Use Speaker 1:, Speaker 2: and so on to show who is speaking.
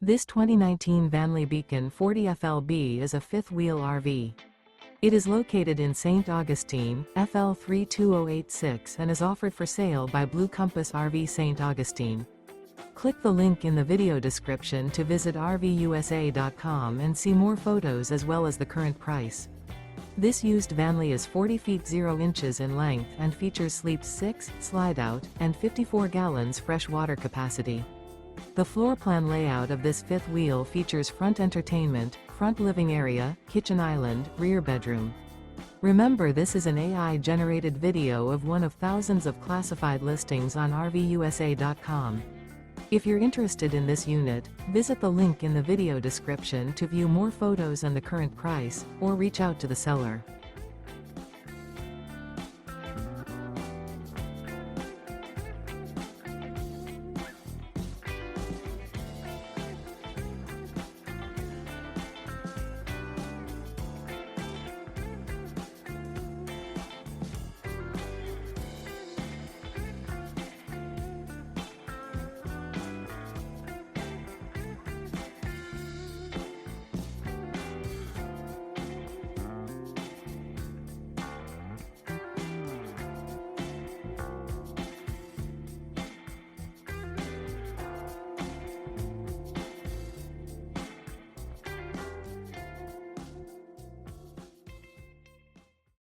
Speaker 1: This 2019 Vanleigh Beacon 40 FLB is a fifth-wheel RV. It is located in St. Augustine, FL 32086 and is offered for sale by Blue Compass RV St. Augustine. Click the link in the video description to visit RVUSA.com and see more photos as well as the current price. This used Vanleigh is 40 feet 0 inches in length and features sleeps 6, slide-out, and 54 gallons fresh water capacity. The floor plan layout of this fifth wheel features front entertainment, front living area, kitchen island, rear bedroom. Remember, this is an AI-generated video of one of thousands of classified listings on RVUSA.com. If you're interested in this unit, visit the link in the video description to view more photos and the current price, or reach out to the seller.